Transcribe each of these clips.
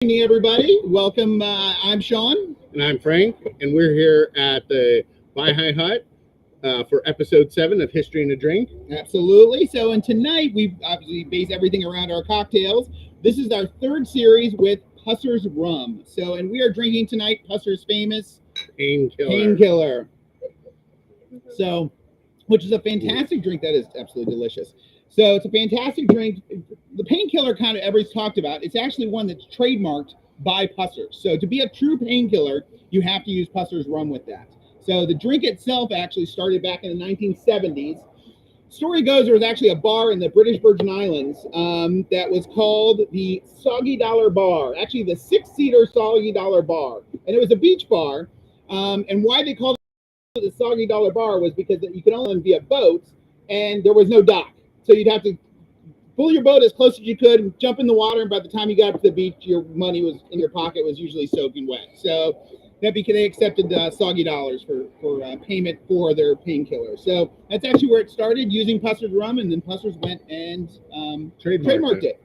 Evening, everybody. Welcome. I'm Shawn. And I'm Frank, and we're here at the Buy High Hut for episode 7 of History and a Drink. Absolutely. So, and tonight we obviously base everything around our cocktails. This is our third series with Pusser's Rum. So, and we are drinking tonight Pusser's famous Painkiller. So, which is a fantastic drink that is absolutely delicious. So, it's a fantastic drink. The Painkiller kind of everybody's talked about. It's actually one that's trademarked by Pusser. So to be a true painkiller, you have to use Pusser's rum with that. So the drink itself actually started back in the 1970s. Story goes there was actually a bar in the British Virgin Islands that was called the Soggy Dollar Bar, actually the 6-seater Soggy Dollar Bar. And it was a beach bar. And why they called it the Soggy Dollar Bar was because you could only via boat and there was no dock. So you'd have to pull your boat as close as you could, jump in the water, and by the time you got up to the beach, your money was in your pocket was usually soaking wet. So that because they accepted soggy dollars for payment for their painkiller. So that's actually where it started, using Pusser's rum, and then Pusser's went and trademarked it.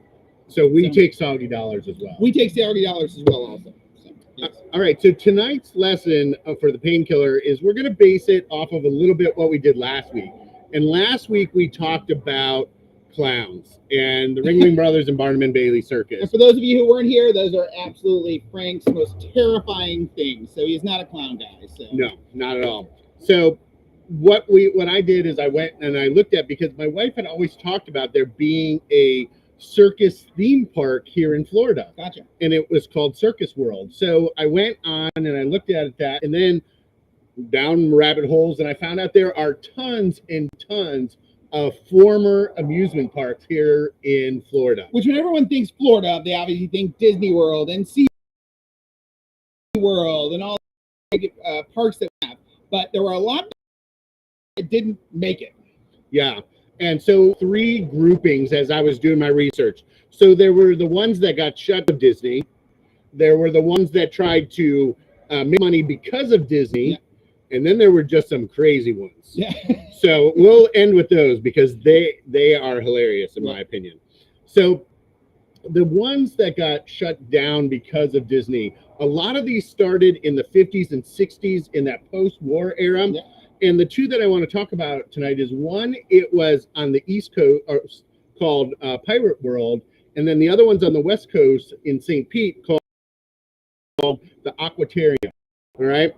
So we take soggy dollars as well. We take soggy dollars as well also. So, yes. All right, so tonight's lesson for the painkiller is we're going to base it off of a little bit what we did last week. And last week we talked about clowns and the Ringling Brothers and Barnum and Bailey Circus. And for those of you who weren't here, those are absolutely Frank's most terrifying things. So he's not a clown guy. So no, not at all. So what I did is I went and I looked at, because my wife had always talked about there being a circus theme park here in Florida. Gotcha. And it was called Circus World. So I went on and I looked at that, and then down rabbit holes, and I found out there are tons and tons of former amusement parks here in Florida. Which, when everyone thinks Florida, they obviously think Disney World and Sea World and all parks that we have. But there were a lot that didn't make it. Yeah. And so 3 groupings as I was doing my research. So there were the ones that got shut of Disney. There were the ones that tried to make money because of Disney. Yeah. And then there were just some crazy ones. Yeah. So we'll end with those because they are hilarious in my opinion. So the ones that got shut down because of Disney, a lot of these started in the 50s and 60s in that post-war era. Yeah. And the 2 that I want to talk about tonight is one, it was on the East Coast called Pirate World. And then the other one's on the West Coast in St. Pete called the Aquatarium. All right.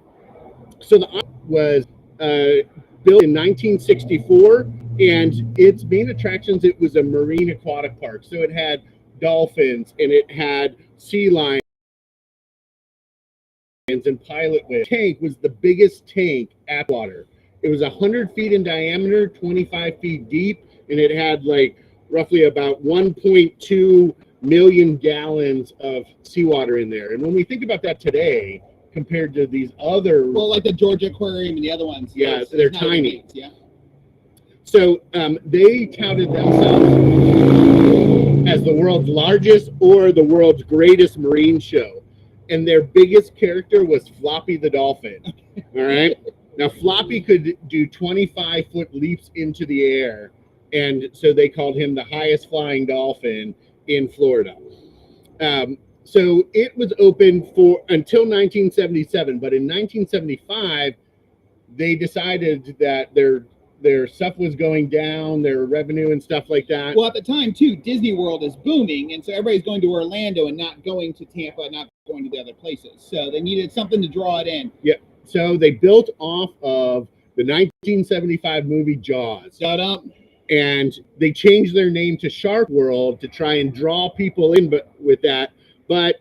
So the was built in 1964, and its main attractions, it was a marine aquatic park. So it had dolphins and it had sea lions and pilot whales. The tank was the biggest tank at water. It was 100 feet in diameter, 25 feet deep, and it had like roughly about 1.2 million gallons of seawater in there. And when we think about that today, compared to these other, well, like the Georgia Aquarium and the other ones, yeah, they're tiny. Yeah. So they touted themselves as the world's largest or the world's greatest marine show, and their biggest character was Floppy the dolphin. All right. Now Floppy could do 25-foot leaps into the air, and so they called him the highest flying dolphin in Florida. So it was open until 1977, but in 1975, they decided that their stuff was going down, their revenue and stuff like that. Well, at the time too, Disney World is booming, and so everybody's going to Orlando and not going to Tampa, not going to the other places. So they needed something to draw it in. Yeah. So they built off of the 1975 movie Jaws. Shut up. And they changed their name to Shark World to try and draw people in with that. But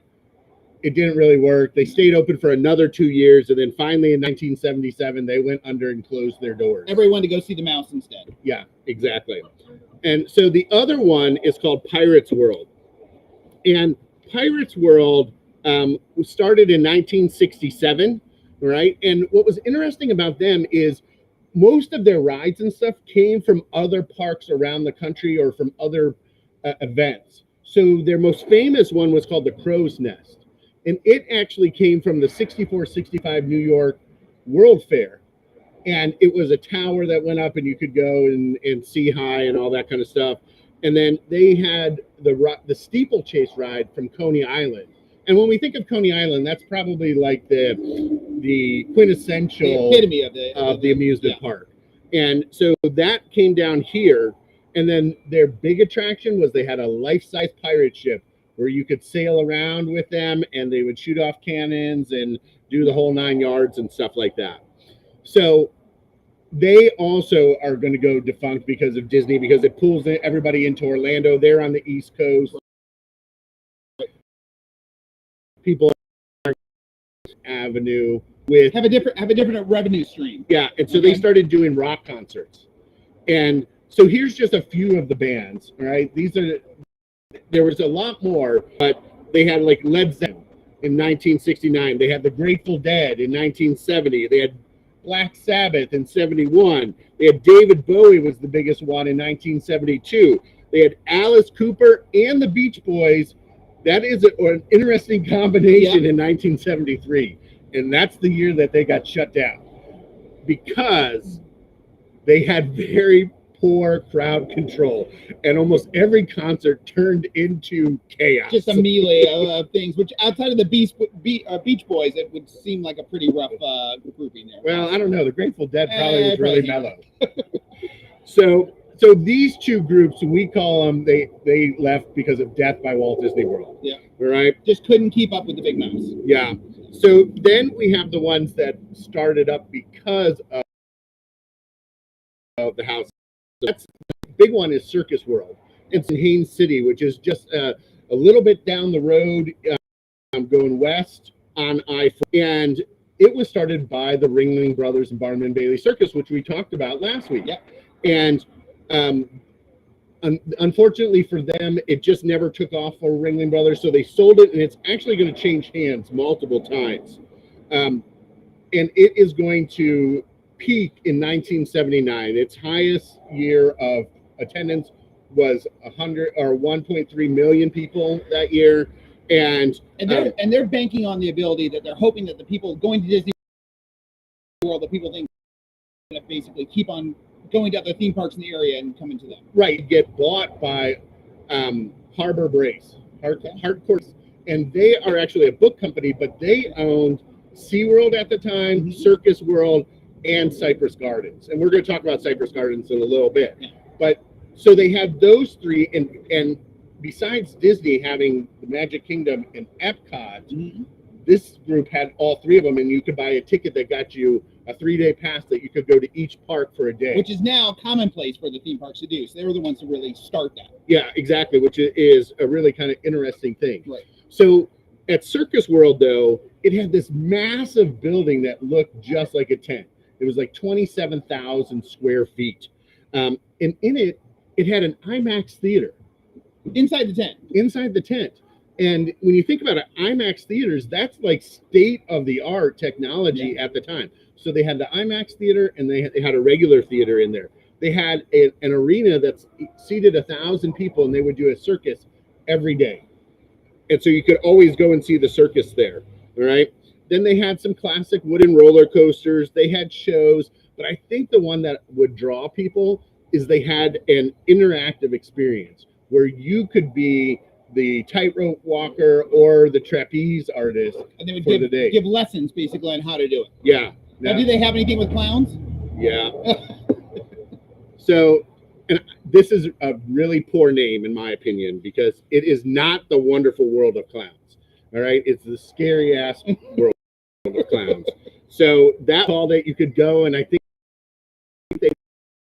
it didn't really work. They stayed open for another 2 years, and then finally in 1977 they went under and closed their doors. Everyone to go see the mouse instead. Yeah, exactly. And so the other one is called Pirates World, and Pirates World started in 1967, right? And what was interesting about them is most of their rides and stuff came from other parks around the country or from other events. So their most famous one was called the Crow's Nest. And it actually came from the 64-65 New York World Fair. And it was a tower that went up and you could go and see high and all that kind of stuff. And then they had the steeplechase ride from Coney Island. And when we think of Coney Island, that's probably like the quintessential epitome of the amusement park. And so that came down here. And then their big attraction was they had a life-size pirate ship where you could sail around with them and they would shoot off cannons and do the whole 9 yards and stuff like that. So they also are going to go defunct because of Disney, because it pulls everybody into Orlando. They're on the East Coast. People Avenue with have a different revenue stream. Yeah, and so they started doing rock concerts. And so here's just a few of the bands, all right? There was a lot more, but they had like Led Zeppelin in 1969. They had the Grateful Dead in 1970. They had Black Sabbath in 71. They had David Bowie was the biggest one in 1972. They had Alice Cooper and the Beach Boys. That is an interesting combination in 1973. And that's the year that they got shut down because they had very poor crowd control, and almost every concert turned into chaos. Just a melee of things, which outside of the Beach Boys, it would seem like a pretty rough grouping there. Well, I don't know. The Grateful Dead probably was really mellow. So these two groups, we call them, they left because of death by Walt Disney World. Yeah. All right. Just couldn't keep up with the big mouse. Yeah. So then we have the ones that started up because of the house. That's the big one is Circus World. It's in Haines City, which is just a little bit down the road, going west on I-4. And it was started by the Ringling Brothers and Barnum and Bailey Circus, which we talked about last week. Yep. And unfortunately for them, it just never took off for Ringling Brothers, so they sold it, and it's actually going to change hands multiple times. And it is going to peak in 1979. Its highest year of attendance was 1.3 million people that year, and they're banking on the ability that they're hoping that the people going to Disney World, the people think that basically keep on going to other theme parks in the area and coming to them. Right, get bought by Harbor Brace, Hardcore, and they are actually a book company, but they owned SeaWorld at the time, Circus World, and Cypress Gardens. And we're going to talk about Cypress Gardens in a little bit. Yeah. But so they had those three, and besides Disney having the Magic Kingdom and Epcot, this group had all three of them, and you could buy a ticket that got you a 3-day pass that you could go to each park for a day. Which is now commonplace for the theme parks to do. So they were the ones to really start that. Yeah, exactly, which is a really kind of interesting thing. Right. So at Circus World, though, it had this massive building that looked just like a tent. It was like 27,000 square feet. And in it, it had an IMAX theater. Inside the tent. Inside the tent. And when you think about it, IMAX theaters, that's like state-of-the-art technology at the time. So they had the IMAX theater, and they had a regular theater in there. They had an arena that's seated 1,000 people, and they would do a circus every day. And so you could always go and see the circus there, all right? Then they had some classic wooden roller coasters. They had shows, but I think the one that would draw people is they had an interactive experience where you could be the tightrope walker or the trapeze artist, and they would give lessons basically on how to do it. Yeah. Now, do they have anything with clowns? Yeah. So, and this is a really poor name in my opinion, because it is not the Wonderful World of Clowns. All right, it's the scary ass world of clowns. So that's all that you could go, and I think they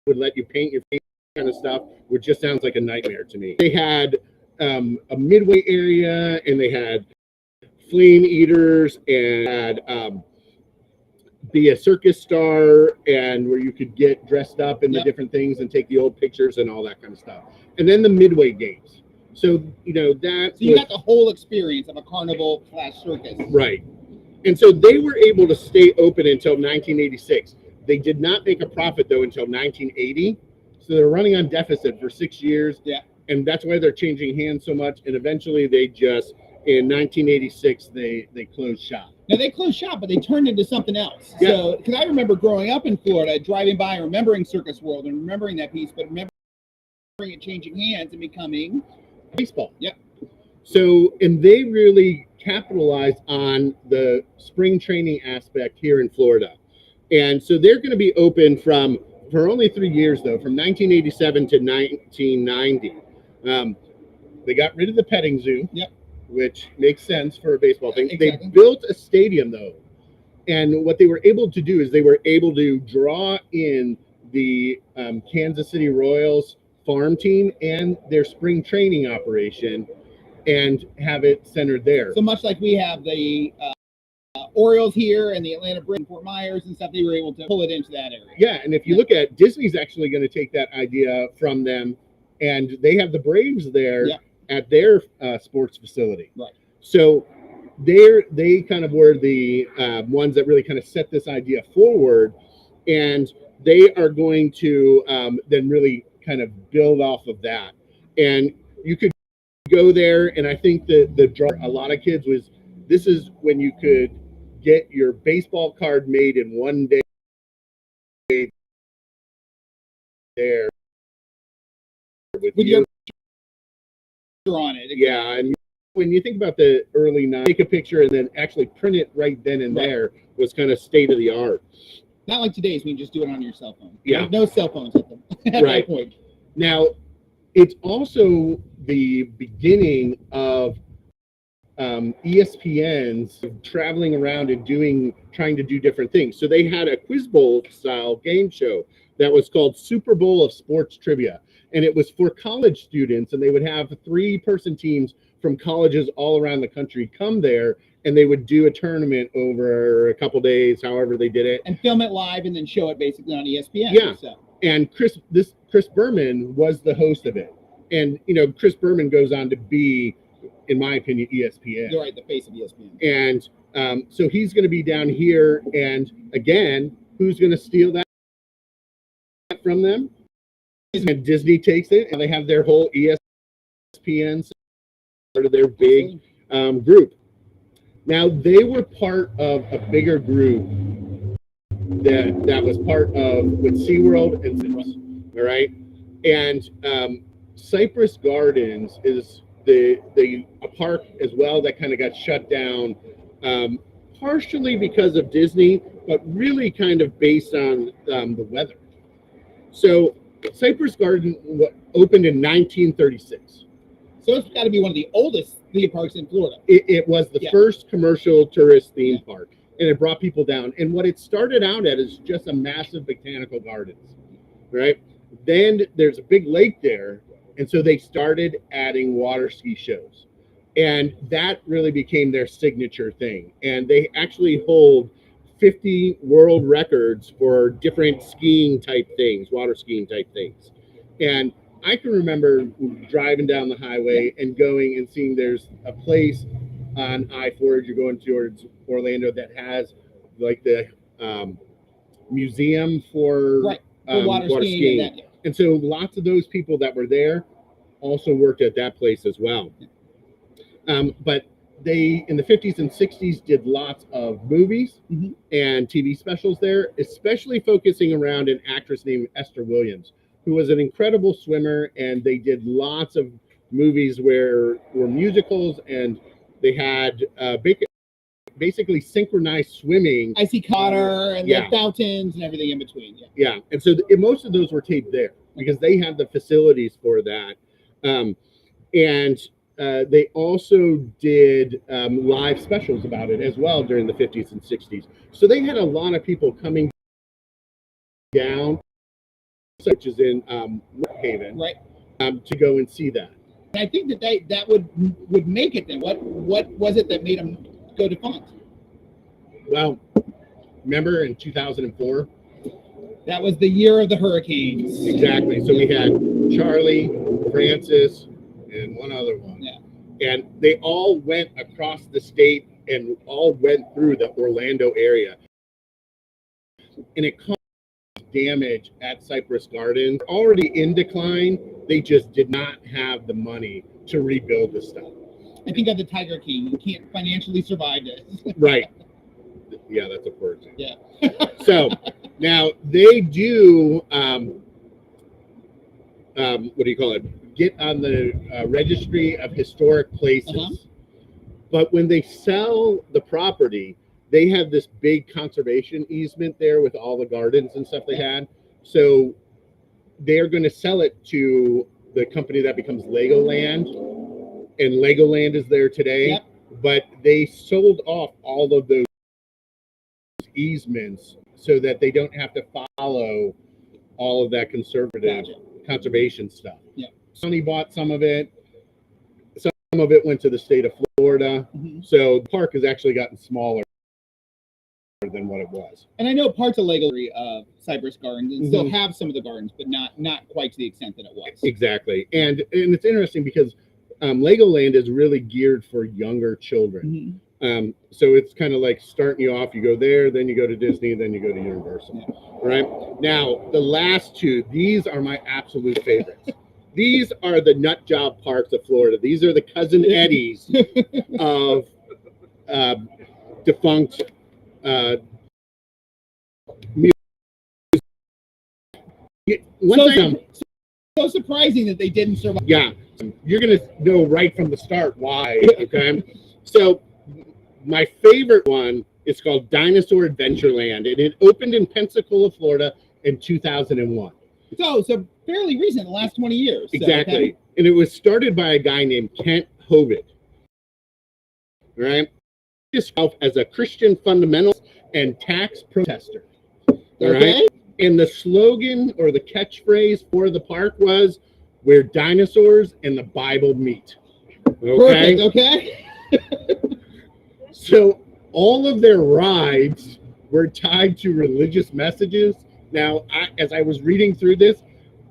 would let you paint your face kind of stuff, which just sounds like a nightmare to me. They had a midway area, and they had flame eaters, and had be a circus star, and where you could get dressed up in the different things and take the old pictures and all that kind of stuff. And then the midway games. So, you know, that. So you got the whole experience of a carnival / circus. Right. And so they were able to stay open until 1986. They did not make a profit, though, until 1980. So they're running on deficit for 6 years. Yeah. And that's why they're changing hands so much. And eventually they just, in 1986, they closed shop. Now, they closed shop, but they turned into something else. Yeah. So, because I remember growing up in Florida, driving by, remembering Circus World and remembering that piece, but remembering it changing hands and becoming baseball. Yep. So, and they really capitalize on the spring training aspect here in Florida. And so they're going to be open for only 3 years, though, from 1987 to 1990. They got rid of the petting zoo, Yep. which makes sense for a baseball thing. Exactly. They built a stadium, though. And what they were able to do is they were able to draw in the Kansas City Royals farm team and their spring training operation and have it centered there. So much like we have the Orioles here and the Atlanta Braves, Fort Myers and stuff, they were able to pull it into that area. Yeah, and if you look at Disney's actually going to take that idea from them, and they have the Braves there at their sports facility. Right. So they kind of were the ones that really kind of set this idea forward, and they are going to then really kind of build off of that. And you could go there, and I think that the draw a lot of kids was, this is when you could get your baseball card made in one day there with you on it. Yeah, and when you think about the early 90s, take a picture and then actually print it right then and there was kind of state of the art. Not like today's, when you just do it on your cell phone. Yeah. No cell phones at them at that point. Now, it's also the beginning of ESPN's traveling around and trying to do different things. So they had a Quiz Bowl style game show that was called Super Bowl of Sports Trivia. And it was for college students, and they would have 3-person teams from colleges all around the country come there, and they would do a tournament over a couple days, however they did it. And film it live and then show it basically on ESPN. Yeah. So. And Chris Berman was the host of it. And, Chris Berman goes on to be, in my opinion, ESPN. You're right, the face of ESPN. And so he's going to be down here. And again, who's going to steal that from them? And Disney takes it, and they have their whole ESPN part of their big group. Now, they were part of a bigger group that was part of with SeaWorld and Citrus, all right? And Cypress Gardens is a park as well that kind of got shut down, partially because of Disney, but really kind of based on the weather. So Cypress Garden opened in 1936. So it's got to be one of the oldest theme parks in Florida. It was the first commercial tourist theme park, and it brought people down. And what it started out at is just a massive botanical gardens, right? Then there's a big lake there, and so they started adding water ski shows. And that really became their signature thing. And they actually hold 50 world records for different skiing type things, water skiing type things. And I can remember driving down the highway and going and seeing there's a place on I-4 as you're going towards Orlando that has like the museum for water skiing. And so lots of those people that were there also worked at that place as well. But they, in the 50s and 60s, did lots of movies and TV specials there, especially focusing around an actress named Esther Williams, who was an incredible swimmer, and they did lots of movies were musicals, and they had basically synchronized swimming. Icy Cotter and the fountains and everything in between. Yeah, and so most of those were taped there because they had the facilities for that. And they also did live specials about it as well during the 50s and 60s. So they had a lot of people coming down, which is in Haven, to go and see that. And I think that would make it then. What was it that made them go defunct? Well, remember in 2004? That was the year of the hurricanes. Exactly. So we had Charlie, Francis, and one other one. Yeah. And they all went across the state and all went through the Orlando area. And it caused damage at Cypress Gardens. Already in decline, they just did not have the money to rebuild the stuff. I think of the Tiger King. You can't financially survive this. Right. Yeah, that's a word. Yeah. So now they do, what do you call it? Get on the registry of historic places. But when they sell the property, they have this big conservation easement there with all the gardens and stuff they had. So they're going to sell it to the company that becomes Legoland, and Legoland is there today. Yep. But they sold off all of those easements so that they don't have to follow all of that conservative conservation stuff. Yeah. Sonny bought some of it. Some of it went to the state of Florida. Mhm. So the park has actually gotten smaller than what it was. And I know parts of Lego Cypress Gardens and still have some of the gardens, but not quite to the extent that it was. Exactly. And it's interesting because Legoland is really geared for younger children. So it's kind of like starting you off, you go there, then you go to Disney, then you go to Universal. Right? Now, the last two, these are my absolute favorites. These are the nut job parks of Florida. These are the Cousin Eddies of defunct so surprising that they didn't survive. Yeah, you're gonna know right from the start why. Okay, so my favorite one is called Dinosaur Adventureland, and it opened in Pensacola, Florida, in 2001. So fairly recent, the last 20 years. Exactly, So, okay. And it was started by a guy named Kent Hovind. Right, himself as a Christian fundamentalist and tax protester. All right. And the slogan or the catchphrase for the park was "Where dinosaurs and the Bible meet." Okay. Perfect, okay. So all of their rides were tied to religious messages. Now, as I was reading through this,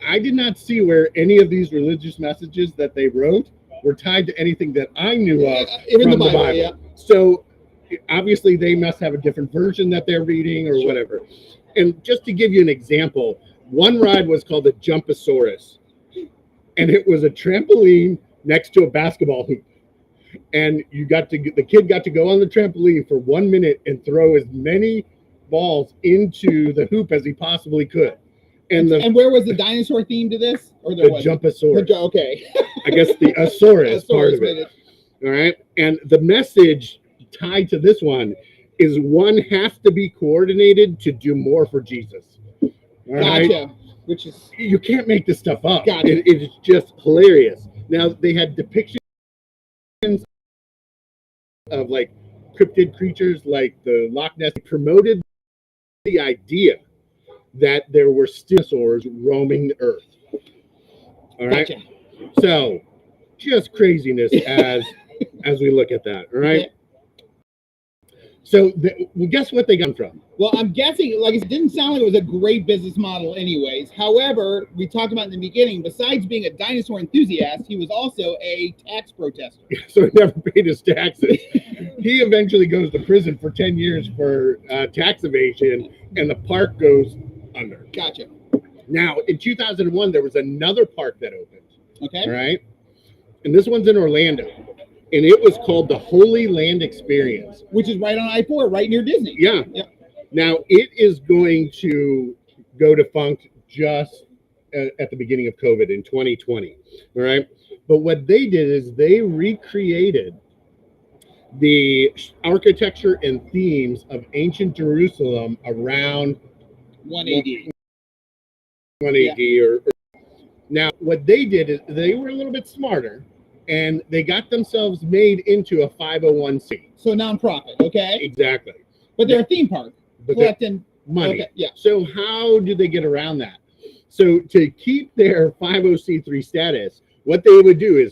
I did not see where any of these religious messages that they wrote were tied to anything that I knew of from the Bible. Yeah. So obviously they must have a different version that they're reading or whatever. And just to give you an example, one ride was called the Jumpasaurus, and it was a trampoline next to a basketball hoop. And the kid got to go on the trampoline for 1 minute and throw as many balls into the hoop as he possibly could. And where was the dinosaur theme to this? Or the Jumpasaurus. Okay. I guess the Asaurus part of it. All right. And the message tied to this one is one has to be coordinated to do more for Jesus. All right? Gotcha. Which is, you can't make this stuff up. Gotcha. It's just hilarious. Now they had depictions of like cryptid creatures like the Loch Ness. Promoted the idea that there were dinosaurs roaming the earth. All right. Gotcha. So just craziness as we look at that. All right. Okay. So guess what they got from? Well, I'm guessing, like, it didn't sound like it was a great business model anyways. However, we talked about in the beginning, besides being a dinosaur enthusiast, he was also a tax protester. So he never paid his taxes. He eventually goes to prison for 10 years for tax evasion, and the park goes under. Gotcha. Now, in 2001, there was another park that opened. Okay. All right. And this one's in Orlando. And it was called the Holy Land Experience. Which is right on I-4, right near Disney. Yeah. Yep. Now, it is going to go defunct just at the beginning of COVID in 2020. All right. But what they did is they recreated the architecture and themes of ancient Jerusalem around 180. 180 yeah. or now, what they did is they were a little bit smarter. And they got themselves made into a 501c. So nonprofit, okay? Exactly. But they're a theme park collecting money. Okay, yeah. So how do they get around that? So to keep their 50c3 status, what they would do is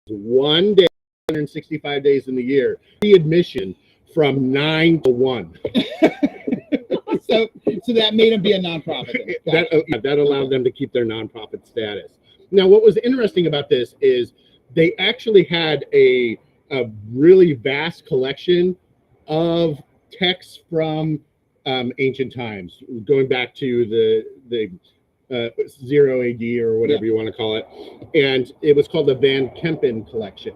one day, 165 days in the year, the admission from 9 to 1. So that made them be a nonprofit. That allowed them to keep their nonprofit status. Now, what was interesting about this is they actually had a really vast collection of texts from ancient times, going back to the 0 AD or whatever you want to call it. And it was called the Van Kempen collection.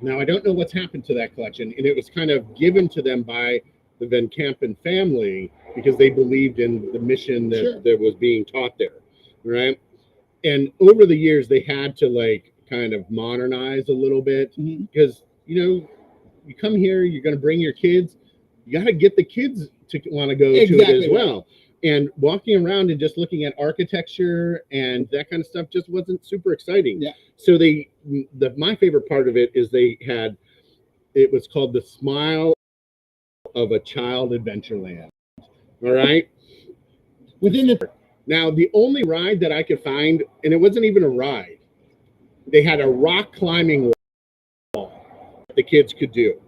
Now, I don't know what's happened to that collection, and it was kind of given to them by the Van Kempen family because they believed in the mission that was being taught there, right? And over the years, they had to kind of modernize a little bit Mhm. because, you know, you come here, you're going to bring your kids, you got to get the kids to want to go to it as well. And walking around and just looking at architecture and that kind of stuff just wasn't super exciting. Yeah. So my favorite part of it is it was called the Smile of a Child Adventureland. All right. Now, the only ride that I could find, and it wasn't even a ride, they had a rock climbing wall the kids could do.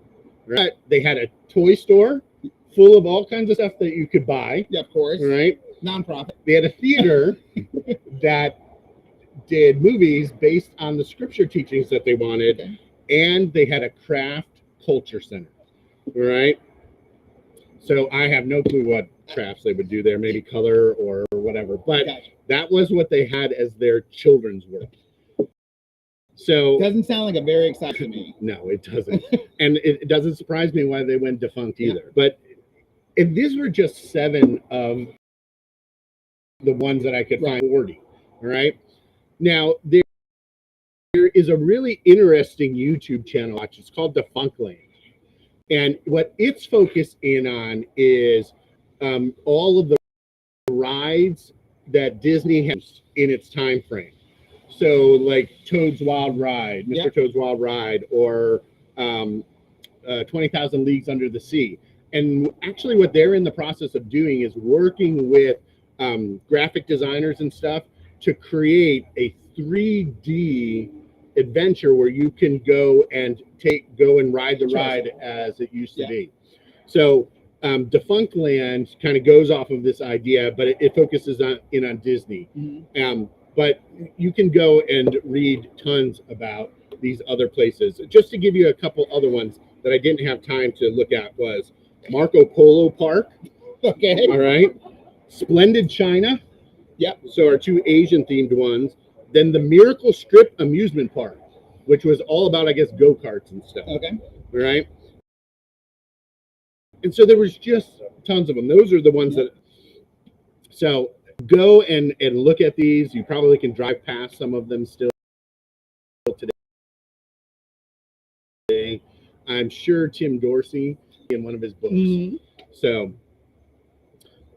Right? They had a toy store full of all kinds of stuff that you could buy. Yeah, of course. Right? Nonprofit. They had a theater that did movies based on the scripture teachings that they wanted, Okay. and they had a craft culture center. Right? So I have no clue what crafts they would do there, maybe color or whatever, but that was what they had as their children's work. So doesn't sound like a very exciting to me. No, it doesn't. And it doesn't surprise me why they went defunct either. But these were just 7 of the ones that I could find 40. All right. Now there is a really interesting YouTube channel. It's called Defunctland. And what it's focused in on is all of the rides that Disney has in its time frame. So like Toad's Wild Ride, Mr. Toad's Wild Ride, or 20,000 Leagues Under the Sea. And actually what they're in the process of doing is working with graphic designers and stuff to create a 3D adventure where you can go and ride the ride as it used to be. So Defunctland kind of goes off of this idea, but it focuses on Disney. Mm-hmm. But you can go and read tons about these other places. Just to give you a couple other ones that I didn't have time to look at was Marco Polo Park. Okay. All right. Splendid China. Yep. So our 2 Asian themed ones. Then the Miracle Strip Amusement Park, which was all about, I guess, go-karts and stuff. Okay. All right. And so there was just tons of them. Those are the ones that. So go and look at these. You probably can drive past some of them still today. I'm sure Tim Dorsey in one of his books. Mm-hmm. So,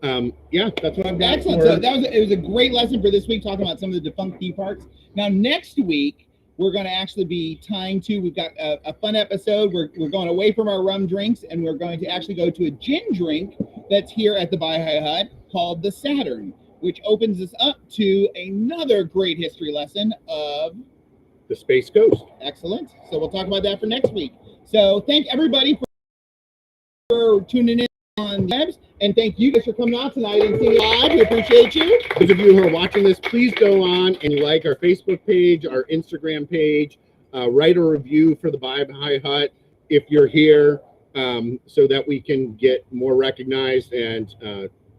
that's what I've got. Excellent. So it was a great lesson for this week, talking about some of the defunct theme parks. Now, next week, we're going to actually be tying to, we've got a fun episode. We're going away from our rum drinks, and we're going to actually go to a gin drink that's here at the Baha'i Hut called the Saturn, which opens us up to another great history lesson of the Space Coast. Excellent. So we'll talk about that for next week. So thank everybody for tuning in on Webs, and thank you guys for coming out tonight and seeing live. We appreciate you. Those of you who are watching this, please go on and like our Facebook page, our Instagram page, write a review for the Baha'i Hut if you're here, so that we can get more recognized and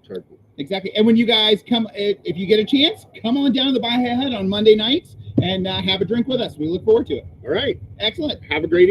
charge more. Exactly. And when you guys come, if you get a chance, come on down to the Baha'i Hut on Monday nights and have a drink with us. We look forward to it. All right. Excellent. Have a great evening.